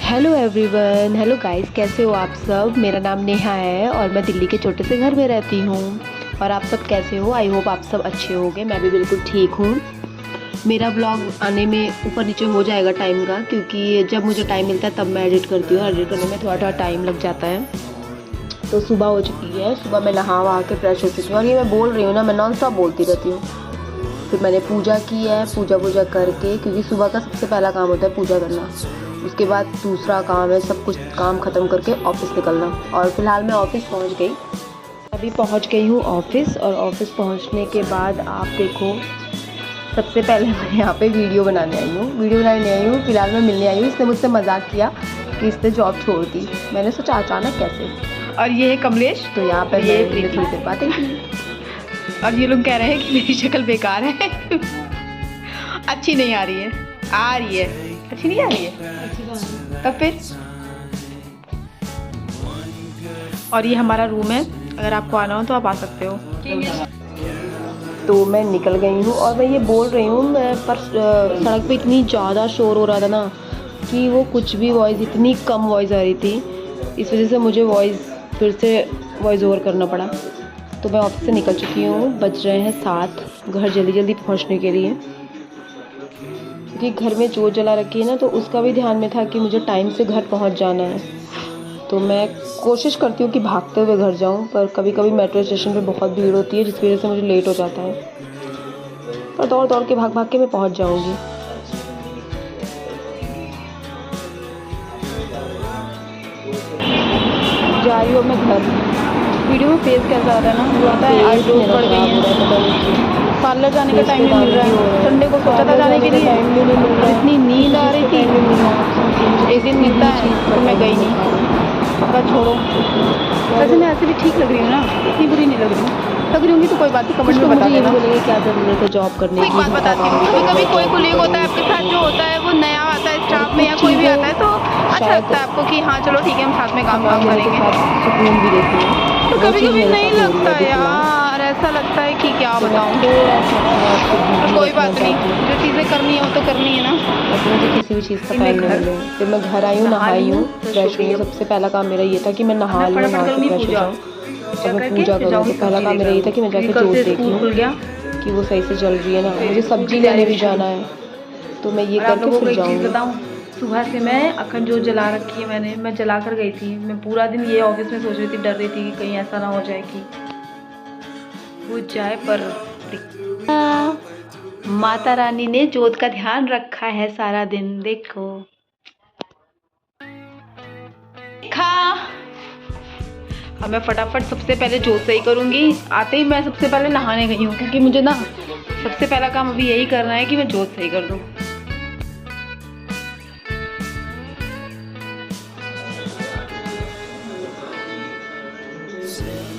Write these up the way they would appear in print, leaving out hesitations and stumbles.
Hello everyone, hello guys, कैसे हो आप सब। मेरा नाम नेहा है और मैं दिल्ली के छोटे से घर में रहती हूँ। और आप सब कैसे हो? आई होप आप सब अच्छे होंगे। मैं भी बिल्कुल ठीक हूँ। मेरा ब्लॉग आने में ऊपर नीचे हो जाएगा टाइम का, क्योंकि जब मुझे टाइम मिलता है तब मैं एडिट करती हूँ। एडिट करने में थोड़ा थोड़ा टाइम लग जाता है। तो सुबह हो चुकी है, सुबह मैं नहा वहा के फ्रेश हो चुकी हूँ। और ये मैं बोल रही हूँ ना, मैं नॉन स्टॉप बोलती रहती हूँ। फिर मैंने पूजा की है, पूजा करके, क्योंकि सुबह का सबसे पहला काम होता है पूजा करना। उसके बाद दूसरा काम है सब कुछ काम ख़त्म करके ऑफिस निकलना। और फिलहाल मैं ऑफिस पहुंच गई, अभी पहुंच गई हूँ ऑफिस। और ऑफिस पहुंचने के बाद आप देखो, सबसे पहले मैं यहाँ पे वीडियो बनाने आई हूँ। फिलहाल मैं मिलने आई हूँ। इसने मुझसे मजाक किया कि इसने जॉब छोड़ दी। मैंने सोचा अचानक कैसे। और ये है कमलेश। तो यहाँ पे ये मैं थोड़ी देर बातें की। और ये लोग कह रहे हैं कि मेरी शक्ल बेकार है। अच्छी नहीं आ रही है। आ रही है, अच्छी नहीं आ रही है तब फिर। और ये हमारा रूम है, अगर आपको आना हो तो आप आ सकते हो। तो मैं निकल गई हूँ और मैं ये बोल रही हूँ, मैं पर सड़क पे इतनी ज़्यादा शोर हो रहा था ना कि वो कुछ भी वॉइस, इतनी कम वॉइस आ रही थी। इस वजह से मुझे फिर से वॉइस ओवर करना पड़ा। तो मैं ऑफिस से निकल चुकी हूँ, बज रहे हैं 7, घर जल्दी जल्दी पहुँचने के लिए। क्योंकि घर में जोत जला रखी है ना, तो उसका भी ध्यान में था कि मुझे टाइम से घर पहुँच जाना है। तो मैं कोशिश करती हूँ कि भागते हुए घर जाऊँ, पर कभी कभी मेट्रो स्टेशन पे बहुत भीड़ होती है, जिसकी वजह से मुझे लेट हो जाता है। पर दौड़ दौड़ के भाग के मैं पहुँच जाऊँगी। जा रही हूँ मैं घर। वीडियो में फेस कैसा आ रहा है ना, लगता है आईब्रोज बढ़ गई हैं। पार्लर जाने का टाइम नहीं मिल रहा है। संडे को सोचा था जाने के लिए, इतनी नींद आ रही थी। एक दिन मिलता है तो मैं गई नहीं। बस छोड़ो। वैसे मैं ऐसे भी ठीक लग रही हूँ ना, इतनी बुरी नहीं लग रही होंगी तो कोई बात नहीं, कमेंट में बता देना। क्या ज़रूरत है जॉब करने की। एक बात बताती हूँ, कभी कभी कोई कोलीग होता है आपके साथ, जो होता है वो नया आता है स्टाफ में या कोई भी आता है, तो अच्छा लगता है आपको कि हाँ चलो ठीक है हम साथ में काम करेंगे। सुकून भी देती है। तो कभी कभी नहीं लगता यार, ऐसा लगता है कि क्या बताऊँ। कोई बात नहीं, जो चीज़ें करनी है वो तो करनी है ना। मुझे किसी भी चीज़ का टाइम नहीं मिले। फिर मैं घर आई हूँ, नहाई हूँ, फ्रेश हुई हूँ। सबसे पहला काम मेरा ये था कि मैं नहा लूँ, नहा के फ्रेश हो जाऊँ और मैं पूजा करूँ। तो पहला काम मेरा ये था कि मैं जाके जोत देखी हूँ कि वो सही से जल रही है ना। मुझे सब्जी लेने भी जाना है, तो मैं ये करके फिर जाऊँगी। सुबह से मैं अखंड जोत जला रखी है, मैं जला कर गई थी। मैं पूरा दिन ये ऑफिस में सोच रही थी, डर रही थी कि कहीं ऐसा ना हो जाए कि बुझ जाए। पर माता रानी ने जोत का ध्यान रखा है सारा दिन। देखो अब मैं फटाफट सबसे पहले जोत सही करूंगी। आते ही मैं सबसे पहले नहाने गई हूँ, क्योंकि मुझे ना सबसे पहला काम अभी यही करना है कि मैं जोत सही कर दूँ।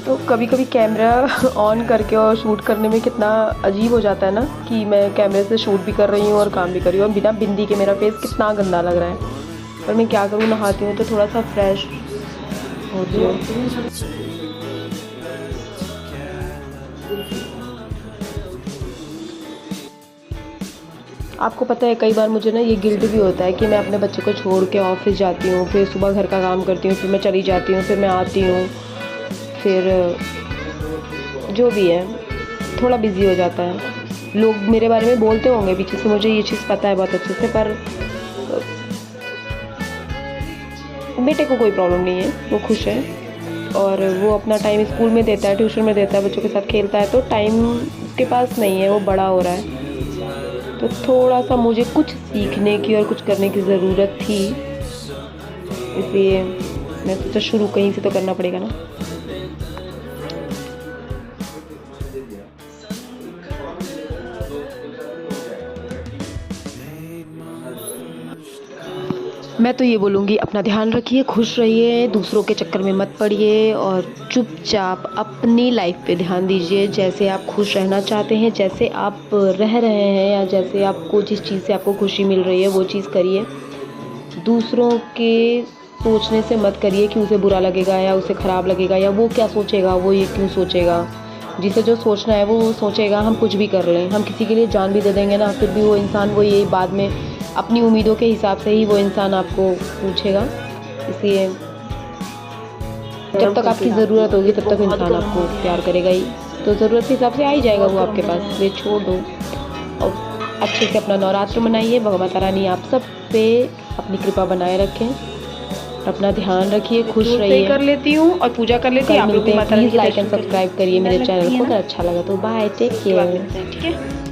तो कभी कभी कैमरा ऑन करके और शूट करने में कितना अजीब हो जाता है ना, कि मैं कैमरे से शूट भी कर रही हूँ और काम भी कर रही हूँ। और बिना बिंदी के मेरा फेस कितना गंदा लग रहा है। पर मैं क्या करूँ, नहाती हूँ तो थोड़ा सा फ्रेश होती हूँ। आपको पता है, कई बार मुझे ना ये गिल्ट भी होता है कि मैं अपने बच्चे को छोड़ के ऑफिस जाती हूँ, फिर सुबह घर का काम करती हूँ, फिर मैं चली जाती हूँ, फिर मैं आती हूँ, फिर जो भी है थोड़ा बिजी हो जाता है। लोग मेरे बारे में बोलते होंगे पीछे से, मुझे ये चीज़ पता है बहुत अच्छे से। पर बेटे को कोई प्रॉब्लम नहीं है, वो खुश है और वो अपना टाइम स्कूल में देता है, ट्यूशन में देता है, बच्चों के साथ खेलता है। तो टाइम उसके पास नहीं है, वो बड़ा हो रहा है। तो थोड़ा सा मुझे कुछ सीखने की और कुछ करने की ज़रूरत थी, इसलिए मैं सोचा शुरू कहीं से तो करना पड़ेगा ना। मैं तो ये बोलूँगी, अपना ध्यान रखिए, खुश रहिए, दूसरों के चक्कर में मत पड़िए और चुपचाप अपनी लाइफ पे ध्यान दीजिए। जैसे आप खुश रहना चाहते हैं, जैसे आप रह रहे हैं, या जैसे आपको जिस चीज़ से आपको खुशी मिल रही है वो चीज़ करिए। दूसरों के सोचने से मत करिए कि उसे बुरा लगेगा या उसे ख़राब लगेगा या वो क्या सोचेगा, वो ये क्यों सोचेगा। जिसे जो सोचना है वो सोचेगा, हम कुछ भी कर लें, हम किसी के लिए जान भी दे देंगे ना, फिर भी वो इंसान वो यही बाद में अपनी उम्मीदों के हिसाब से ही वो इंसान आपको पूछेगा। इसलिए जब तक आपकी ज़रूरत होगी तब तक इंसान आपको प्यार करेगा ही, तो ज़रूरत के हिसाब से आ ही जाएगा वो आपके पास। ये छोड़ दो और अच्छे से अपना नवरात्र मनाइए। भगवती माता रानी आप सब पे अपनी कृपा बनाए रखें, अपना ध्यान रखिए, खुश रहिए। कर लेती हूँ और पूजा कर लेती हूँ। आप लोग भी Mata Rani please like and subscribe करिए मेरे चैनल को अगर अच्छा लगा तो। Bye, take care. ठीक है।